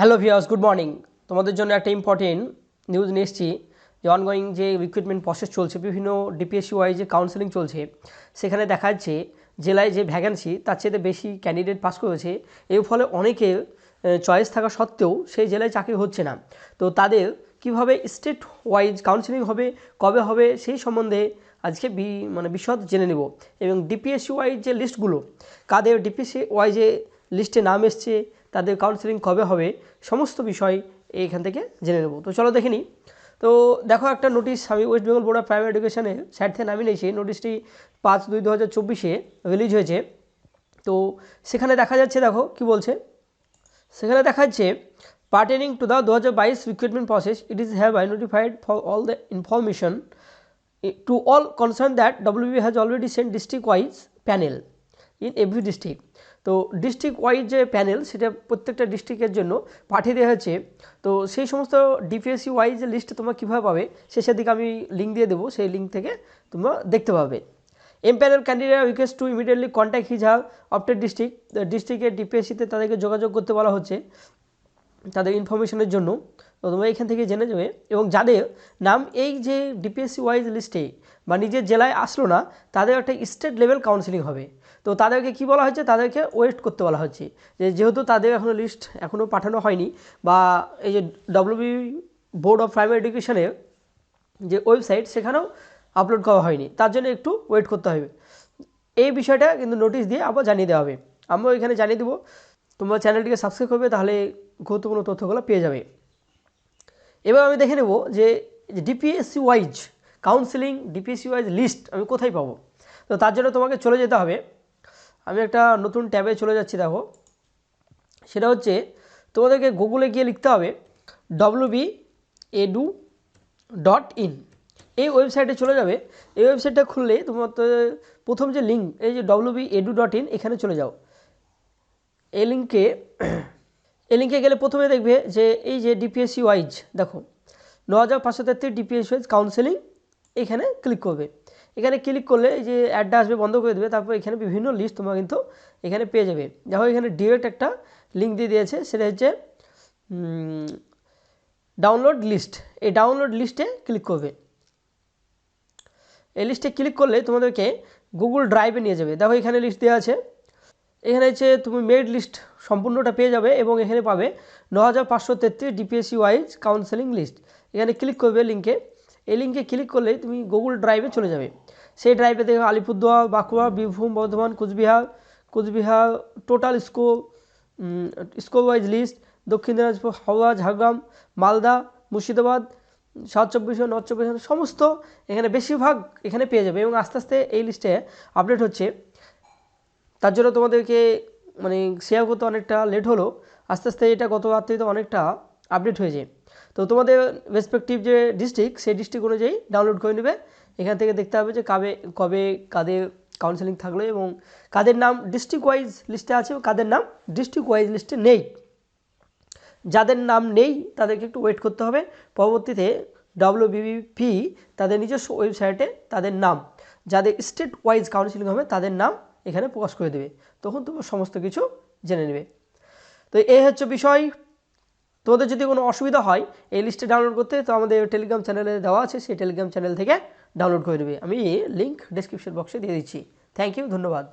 Hello viewers, good morning. তোমাদের জন্য একটা ইম্পর্টেন্ট নিউজ নিয়ে এসেছি যে অনগোয়িং যে রিক্রুটমেন্ট প্রসেস চলছে, বিভিন্ন ডিপিএসসি ওয়াইজ যে কাউন্সেলিং চলছে, সেখানে দেখা যাচ্ছে জেলায় যে ভ্যাকেন্সি তার চেয়ে বেশি ক্যান্ডিডেট পাস করেছে। এর ফলে অনেকের চয়েস থাকা সত্ত্বেও সেই জেলায় চাকরি হচ্ছে না। তো তাদের কিভাবে স্টেট ওয়াইজ কাউন্সেলিং হবে, কবে হবে, সেই সম্বন্ধে আজকে বিশদ জেনে নেব। এবং ডিপিএসসি ওয়াইজ যে লিস্টগুলো, কাদের ডিপিএসসি ওয়াইজে লিস্টে নাম এসছে, তাদের কাউন্সেলিং কবে হবে, সমস্ত বিষয় এইখান থেকে জেনে নেব। তো চলো দেখে নিই। তো দেখো, একটা নোটিশ আমি West Bengal board of primary এডুকেশনের সাইট থেকে নামিয়ে নিয়েছি। নোটিশটি 5/2/2024 রিলিজ হয়েছে। তো সেখানে দেখা যাচ্ছে, দেখো কি বলছে। সেখানে দেখা যাচ্ছে, pertaining to the 2022 recruitment process, it is have I notified for all the information to all concerned that WB has already sent district wise panel in every district। তো ডিস্ট্রিক্ট ওয়াইজ যে প্যানেল, সেটা প্রত্যেকটা ডিস্ট্রিক্টের জন্য পাঠিয়ে দেওয়া হয়েছে। তো সেই সমস্ত ডিপিএসসি ওয়াইজ যে লিস্ট তোমরা কীভাবে পাবে, শেষের দিকে আমি লিঙ্ক দিয়ে দেবো, সেই লিঙ্ক থেকে তোমরা দেখতে পাবে। Empanel candidate request to immediately contact his have অফটেড ডিস্ট্রিক্টের ডিপিএসসিতে তাদেরকে যোগাযোগ করতে বলা হচ্ছে তাদের ইনফরমেশনের জন্য। তো তোমরা এখান থেকে জেনে যাবে। এবং যাদের নাম এই যে ডিপিএসসি ওয়াইজ লিস্টে বা নিজের জেলায় আসলো না, তাদের একটা স্টেট লেভেল কাউন্সিলিং হবে। তো তাদেরকে কি বলা হচ্ছে, তাদেরকে ওয়েট করতে বলা হচ্ছে, যেহেতু তাদের এখনও লিস্ট এখনও পাঠানো হয়নি, বা এই যে WB বোর্ড অফ প্রাইমারি এডুকেশনের যে ওয়েবসাইট, সেখানেও আপলোড করা হয়নি, তার জন্য একটু ওয়েট করতে হবে। এই বিষয়টা কিন্তু নোটিশ দিয়ে আবার জানিয়ে দেওয়া হবে। আমরাও এখানে জানিয়ে দেবো। তোমরা চ্যানেলটিকে সাবস্ক্রাইব করবে, তাহলে গুরুত্বপূর্ণ তথ্যগুলো পেয়ে যাবে। এবার আমি দেখে নেব যে DPSC wise counselling, DPSC wise list আমি কোথায় পাবো। তো তার জন্য তোমাকে চলে যেতে হবে। আমি একটা নতুন ট্যাবে চলে যাচ্ছি। দেখো, সেটা হচ্ছে তোমাদেরকে গুগলে গিয়ে লিখতে হবে wbedu.in। এই ওয়েবসাইটে চলে যাবে। এই ওয়েবসাইটটা খুললে তোমার প্রথম যে লিঙ্ক, এই যে wbedu.in, এখানে চলে যাও। এই লিঙ্কে গেলে প্রথমে দেখবে যে এই যে ডিপিএসসি ওয়াইজ, দেখো 9533 ডিপিএসসি ওয়াইজ কাউন্সেলিং, এখানে ক্লিক করবে। এখানে ক্লিক করলে এই যে অ্যাডটা আসবে, বন্ধ করে দেবে। তারপর এখানে বিভিন্ন লিস্ট তোমরা কিন্তু এখানে পেয়ে যাবে। দেখো, এখানে ডিরেক্ট একটা লিঙ্ক দিয়ে দিয়েছে, সেটা হচ্ছে ডাউনলোড লিস্ট। এই ডাউনলোড লিস্টে ক্লিক করবে। এই লিস্টে ক্লিক করলে তোমাদেরকে গুগল ড্রাইভে নিয়ে যাবে। দেখো, এখানে লিস্ট দেওয়া আছে। এখানে হচ্ছে তুমি মেড লিস্ট সম্পূর্ণটা পেয়ে যাবে, এবং এখানে পাবে 9533 ডিপিএসসি ওয়াইজ কাউন্সেলিং লিস্ট। এখানে ক্লিক করবে লিঙ্কে। এই লিঙ্কে ক্লিক করলেই তুমি গুগল ড্রাইভে চলে যাবে। সেই ড্রাইভে দেখো Alipurduar, Bankura, Birbhum, Bardhaman, Coochbehar total score wise list, Dakshin Dinajpur, Howrah, Jhargram, Malda, Murshidabad, south চব্বিশ পরগনা, নর্থ চব্বিশ পরগনা, সমস্ত এখানে বেশিরভাগ এখানে পেয়ে যাবে। এবং আস্তে আস্তে এই লিস্টে আপডেট হচ্ছে। তার জন্য তোমাদেরকে শেয়ার করতে অনেকটা লেট হলো। আস্তে আস্তে এটা গত রাত্রিতে অনেকটা আপডেট হয়ে যায়। তো তোমাদের রেসপেক্টিভ যে ডিস্ট্রিক্ট, সেই ডিস্ট্রিক্ট অনুযায়ী ডাউনলোড করে নেবে। এখান থেকে দেখতে হবে যে কবে কাদের কাউন্সেলিং থাকলো, এবং কাদের নাম ডিস্ট্রিক্ট ওয়াইজ লিস্টে আছে, কাদের নাম ডিস্ট্রিক্ট ওয়াইজ লিস্টে নেই। যাদের নাম নেই তাদেরকে একটু ওয়েট করতে হবে। পরবর্তীতে WBP তাদের নিজস্ব ওয়েবসাইটে তাদের নাম, যাদের স্টেট ওয়াইজ কাউন্সেলিং হবে, তাদের নাম এখানে প্রকাশ করে দেবে। তখন তোমরা সমস্ত কিছু জেনে নেবে। তো এই হচ্ছে বিষয়। তোমাদের যদি কোনো অসুবিধা হয় এই লিস্টে ডাউনলোড করতে, তো আমাদের টেলিগ্রাম চ্যানেলে দেওয়া আছে, সেই টেলিগ্রাম চ্যানেল থেকে ডাউনলোড করে নেবে। আমি লিঙ্ক ডেসক্রিপশন বক্সে দিয়ে দিচ্ছি। থ্যাংক ইউ, ধন্যবাদ।